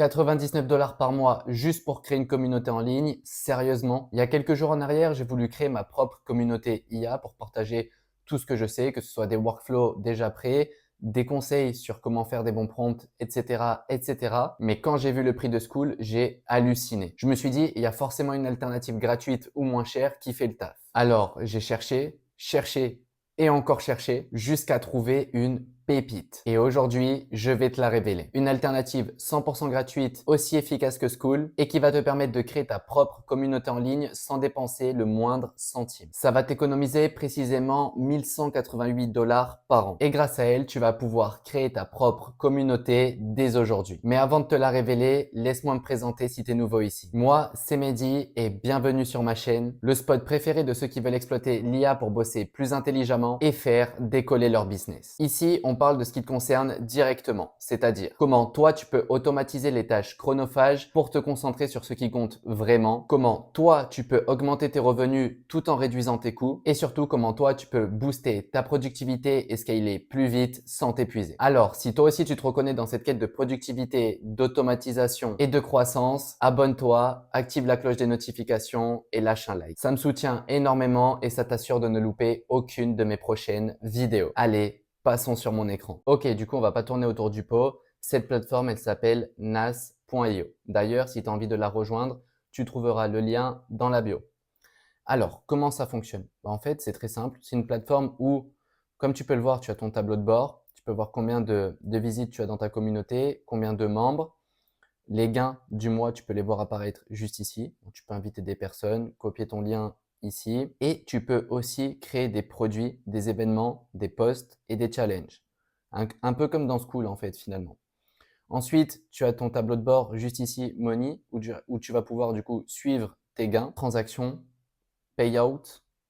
$99 par mois juste pour créer une communauté en ligne, sérieusement. Il y a quelques jours en arrière, j'ai voulu créer ma propre communauté IA pour partager tout ce que je sais, que ce soit des workflows déjà prêts, des conseils sur comment faire des bons prompts, etc., etc. Mais quand j'ai vu le prix de Skool, j'ai halluciné. Je me suis dit, il y a forcément une alternative gratuite ou moins chère qui fait le taf. Alors, j'ai cherché, cherché et encore cherché jusqu'à trouver une pépite. Et aujourd'hui, je vais te la révéler. Une alternative 100% gratuite, aussi efficace que Skool et qui va te permettre de créer ta propre communauté en ligne sans dépenser le moindre centime. Ça va t'économiser précisément $1188 par an. Et grâce à elle, tu vas pouvoir créer ta propre communauté dès aujourd'hui. Mais avant de te la révéler, laisse-moi me présenter si tu es nouveau ici. Moi, c'est Mehdi et bienvenue sur ma chaîne, le spot préféré de ceux qui veulent exploiter l'IA pour bosser plus intelligemment et faire décoller leur business. Ici, on parle de ce qui te concerne directement, c'est-à-dire comment toi tu peux automatiser les tâches chronophages pour te concentrer sur ce qui compte vraiment, comment toi tu peux augmenter tes revenus tout en réduisant tes coûts et surtout comment toi tu peux booster ta productivité et scaler plus vite sans t'épuiser. Alors, si toi aussi tu te reconnais dans cette quête de productivité, d'automatisation et de croissance, abonne-toi, active la cloche des notifications et lâche un like. Ça me soutient énormément et ça t'assure de ne louper aucune de mes prochaines vidéos. Allez, passons sur mon écran. Ok, du coup, on va pas tourner autour du pot. Cette plateforme, elle s'appelle nas.io. D'ailleurs, si tu as envie de la rejoindre, tu trouveras le lien dans la bio. Alors, comment ça fonctionne? En fait, c'est très simple. C'est une plateforme où, comme tu peux le voir, tu as ton tableau de bord. Tu peux voir combien de visites tu as dans ta communauté, combien de membres. Les gains du mois, tu peux les voir apparaître juste ici. Donc, tu peux inviter des personnes, copier ton lien ici. Et tu peux aussi créer des produits, des événements, des posts et des challenges. Un peu comme dans Skool en fait finalement. Ensuite, tu as ton tableau de bord juste ici, Money, où tu vas pouvoir du coup suivre tes gains, transactions, payout.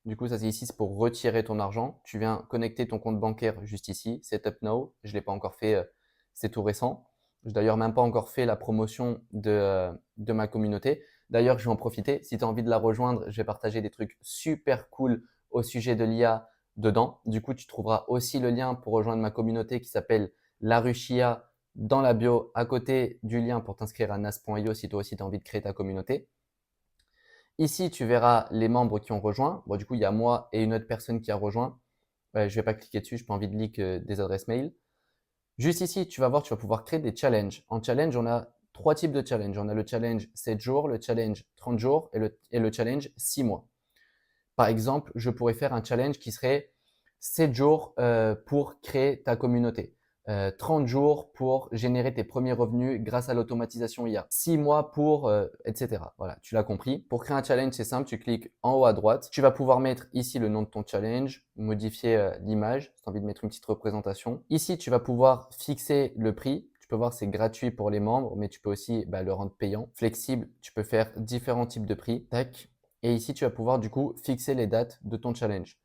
Du coup, ça c'est ici, c'est pour retirer ton argent. Tu viens connecter ton compte bancaire juste ici, Setup Now. Je ne l'ai pas encore fait, c'est tout récent. Je n'ai d'ailleurs même pas encore fait la promotion de ma communauté. D'ailleurs, je vais en profiter. Si tu as envie de la rejoindre, je vais partager des trucs super cool au sujet de l'IA dedans. Du coup, tu trouveras aussi le lien pour rejoindre ma communauté qui s'appelle La Ruche IA dans la bio à côté du lien pour t'inscrire à nas.io si toi aussi tu as envie de créer ta communauté. Ici, tu verras les membres qui ont rejoint. Bon, du coup, il y a moi et une autre personne qui a rejoint. Je ne vais pas cliquer dessus, je n'ai pas envie de leak des adresses mail. Juste ici, tu vas voir, tu vas pouvoir créer des challenges. En challenge, on a trois types de challenges. On a le challenge 7 jours, le challenge 30 jours et le challenge 6 mois. Par exemple, je pourrais faire un challenge qui serait 7 jours pour créer ta communauté. 30 jours pour générer tes premiers revenus grâce à l'automatisation IA. 6 mois pour, etc. Voilà, tu l'as compris. Pour créer un challenge, c'est simple, tu cliques en haut à droite. Tu vas pouvoir mettre ici le nom de ton challenge, modifier l'image, si tu as envie de mettre une petite représentation. Ici, tu vas pouvoir fixer le prix. Tu peux voir, c'est gratuit pour les membres, mais tu peux aussi le rendre payant. Flexible, tu peux faire différents types de prix. Tac. Et ici, tu vas pouvoir du coup fixer les dates de ton challenge.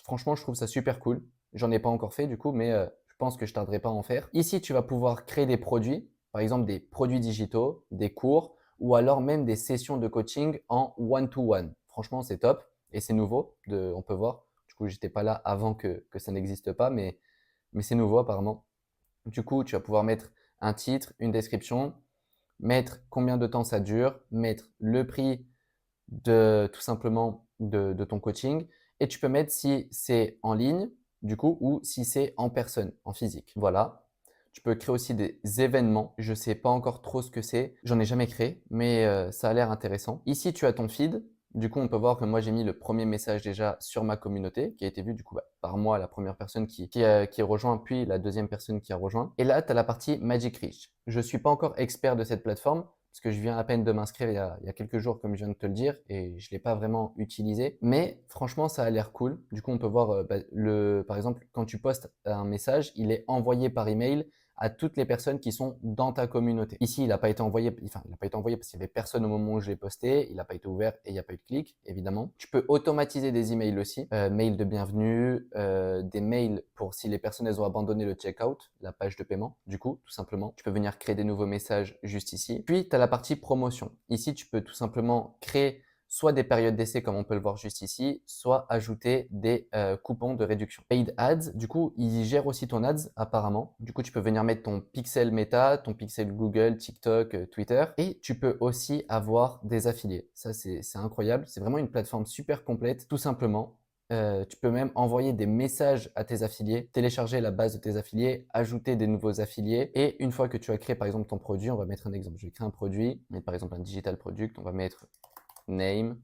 Franchement, je trouve ça super cool. J'en ai pas encore fait du coup, mais je pense que je tarderai pas à en faire. Ici, tu vas pouvoir créer des produits, par exemple des produits digitaux, des cours ou alors même des sessions de coaching en one-to-one. Franchement, c'est top et c'est nouveau, on peut voir. Du coup, j'étais pas là avant que ça n'existe pas, mais c'est nouveau apparemment. Du coup, tu vas pouvoir mettre un titre, une description, mettre combien de temps ça dure, mettre le prix de tout simplement de ton coaching et tu peux mettre si c'est en ligne du coup ou si c'est en personne, en physique. Voilà. Tu peux créer aussi des événements. Je ne sais pas encore trop ce que c'est. J'en ai jamais créé, mais ça a l'air intéressant. Ici, tu as ton feed. Du coup, on peut voir que moi, j'ai mis le premier message déjà sur ma communauté qui a été vu du coup par moi, la première personne qui a rejoint, puis la deuxième personne qui a rejoint. Et là, tu as la partie Magic Reach. Je ne suis pas encore expert de cette plateforme, parce que je viens à peine de m'inscrire il y a quelques jours, comme je viens de te le dire, et je ne l'ai pas vraiment utilisé. Mais franchement, ça a l'air cool. Du coup, on peut voir, par exemple, quand tu postes un message, il est envoyé par email à toutes les personnes qui sont dans ta communauté. Ici, il n'a pas été envoyé, il n'a pas été envoyé parce qu'il n'y avait personne au moment où je l'ai posté, il n'a pas été ouvert et il n'y a pas eu de clic, évidemment. Tu peux automatiser des emails aussi, mails de bienvenue, des mails pour si les personnes elles ont abandonné le checkout, la page de paiement, du coup, tout simplement. Tu peux venir créer des nouveaux messages juste ici. Puis, tu as la partie promotion. Ici, tu peux tout simplement créer soit des périodes d'essai comme on peut le voir juste ici, soit ajouter des coupons de réduction. Paid Ads, du coup, il gère aussi ton ads apparemment. Du coup, tu peux venir mettre ton pixel Meta, ton pixel Google, TikTok, Twitter et tu peux aussi avoir des affiliés. Ça, c'est incroyable. C'est vraiment une plateforme super complète, tout simplement. Tu peux même envoyer des messages à tes affiliés, télécharger la base de tes affiliés, ajouter des nouveaux affiliés. Et une fois que tu as créé par exemple ton produit, on va mettre un exemple. Je vais créer un produit, mettre par exemple un digital product. On va mettre name,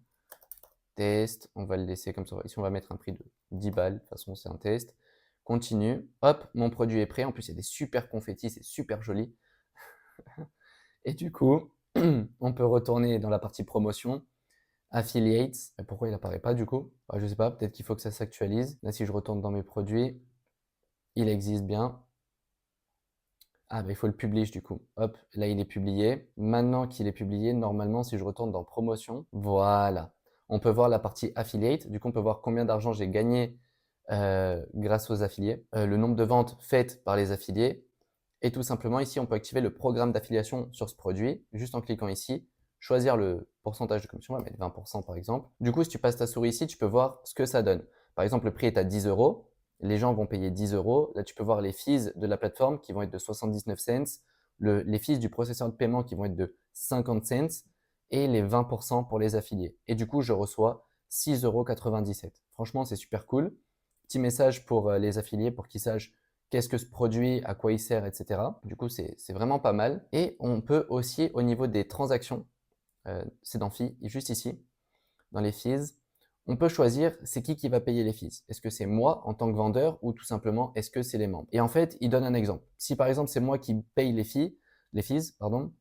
test. On va le laisser comme ça. Ici, on va mettre un prix de 10 balles. De toute façon, c'est un test. Continue. Hop, mon produit est prêt. En plus, il y a des super confettis, c'est super joli. Et du coup, on peut retourner dans la partie promotion. Affiliates, pourquoi il n'apparaît pas du coup? Je ne sais pas, peut-être qu'il faut que ça s'actualise. Là, si je retourne dans mes produits, il existe bien. Ah, bah, il faut le publish du coup. Hop, là, il est publié. Maintenant qu'il est publié, normalement, si je retourne dans promotion, voilà. On peut voir la partie affiliate. Du coup, on peut voir combien d'argent j'ai gagné grâce aux affiliés, le nombre de ventes faites par les affiliés. Et tout simplement, ici, on peut activer le programme d'affiliation sur ce produit, juste en cliquant ici, choisir le pourcentage de commission, on va mettre 20% par exemple. Du coup, si tu passes ta souris ici, tu peux voir ce que ça donne. Par exemple, le prix est à 10 euros, les gens vont payer 10 euros. Là, tu peux voir les fees de la plateforme qui vont être de 79 cents, les fees du processeur de paiement qui vont être de 50 cents et les 20% pour les affiliés. Et du coup, je reçois 6,97 €. Franchement, c'est super cool. Petit message pour les affiliés pour qu'ils sachent qu'est-ce que ce produit, à quoi il sert, etc. Du coup, c'est vraiment pas mal. Et on peut aussi, au niveau des transactions, c'est dans Fees, juste ici, dans les Fees, on peut choisir c'est qui va payer les fees. Est-ce que c'est moi en tant que vendeur ou tout simplement est-ce que c'est les membres? Et en fait, il donne un exemple. Si par exemple c'est moi qui paye les fees, pardon,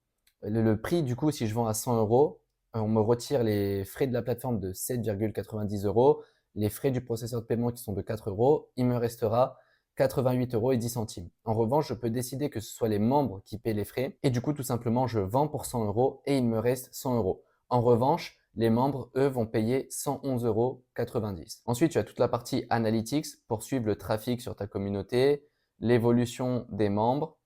le prix du coup, si je vends à 100 euros, on me retire les frais de la plateforme de 7,90 euros, les frais du processeur de paiement qui sont de 4 euros, il me restera 88 euros et 10 centimes. En revanche, je peux décider que ce soit les membres qui paient les frais et du coup, tout simplement, je vends pour 100 euros et il me reste 100 euros. En revanche, les membres, eux, vont payer 111,90 €. Ensuite, tu as toute la partie Analytics pour suivre le trafic sur ta communauté, l'évolution des membres.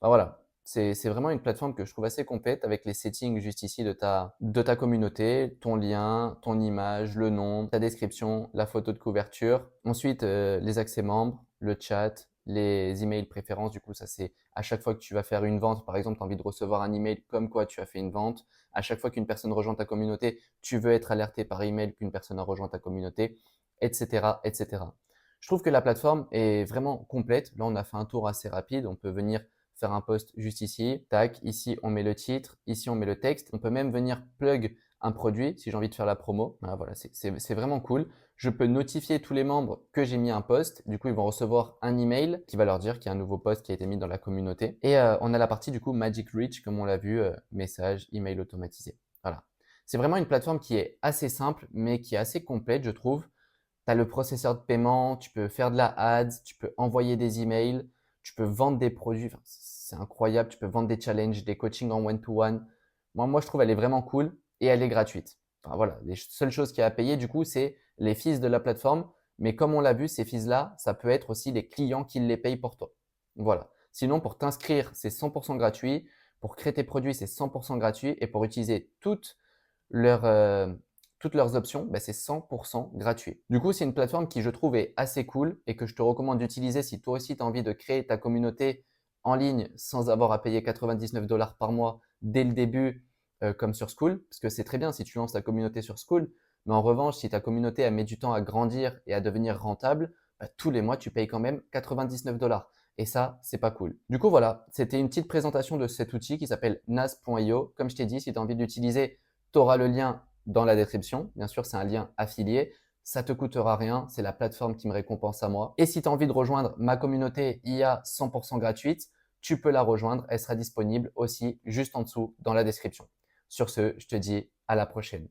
Voilà, c'est vraiment une plateforme que je trouve assez complète avec les settings juste ici de ta communauté, ton lien, ton image, le nom, ta description, la photo de couverture. Ensuite, les accès membres, le chat, les emails préférences. Du coup, ça c'est à chaque fois que tu vas faire une vente, par exemple, tu as envie de recevoir un email comme quoi tu as fait une vente. À chaque fois qu'une personne rejoint ta communauté, tu veux être alerté par email qu'une personne a rejoint ta communauté, etc., etc. Je trouve que la plateforme est vraiment complète. Là, on a fait un tour assez rapide. On peut venir faire un post juste ici. Tac, ici on met le titre, ici on met le texte. On peut même venir plug un produit si j'ai envie de faire la promo. Voilà, c'est vraiment cool. Je peux notifier tous les membres que j'ai mis un post. Du coup, ils vont recevoir un email qui va leur dire qu'il y a un nouveau post qui a été mis dans la communauté. Et on a la partie du coup Magic Reach, comme on l'a vu, message, email automatisé. Voilà. C'est vraiment une plateforme qui est assez simple, mais qui est assez complète, je trouve. Tu as le processeur de paiement, tu peux faire de la ads, tu peux envoyer des emails, tu peux vendre des produits. Enfin, c'est incroyable. Tu peux vendre des challenges, des coachings en one-to-one. Moi, je trouve elle est vraiment cool et elle est gratuite. Enfin, voilà, les seules choses qu'il y a à payer, du coup, c'est les fees de la plateforme. Mais comme on l'a vu, ces fees-là, ça peut être aussi les clients qui les payent pour toi. Voilà. Sinon, pour t'inscrire, c'est 100% gratuit. Pour créer tes produits, c'est 100% gratuit. Et pour utiliser leurs, euh, toutes leurs options, bah, c'est 100% gratuit. Du coup, c'est une plateforme qui, je trouve, est assez cool et que je te recommande d'utiliser si toi aussi tu as envie de créer ta communauté en ligne sans avoir à payer 99 $ par mois dès le début, comme sur School. Parce que c'est très bien si tu lances ta communauté sur School. Mais en revanche, si ta communauté a mis du temps à grandir et à devenir rentable, bah, tous les mois, tu payes quand même 99 $. Et ça, c'est pas cool. Du coup, voilà, c'était une petite présentation de cet outil qui s'appelle nas.io. Comme je t'ai dit, si tu as envie d'utiliser, tu auras le lien dans la description. Bien sûr, c'est un lien affilié. Ça te coûtera rien. C'est la plateforme qui me récompense à moi. Et si tu as envie de rejoindre ma communauté IA 100% gratuite, tu peux la rejoindre. Elle sera disponible aussi juste en dessous dans la description. Sur ce, je te dis à la prochaine.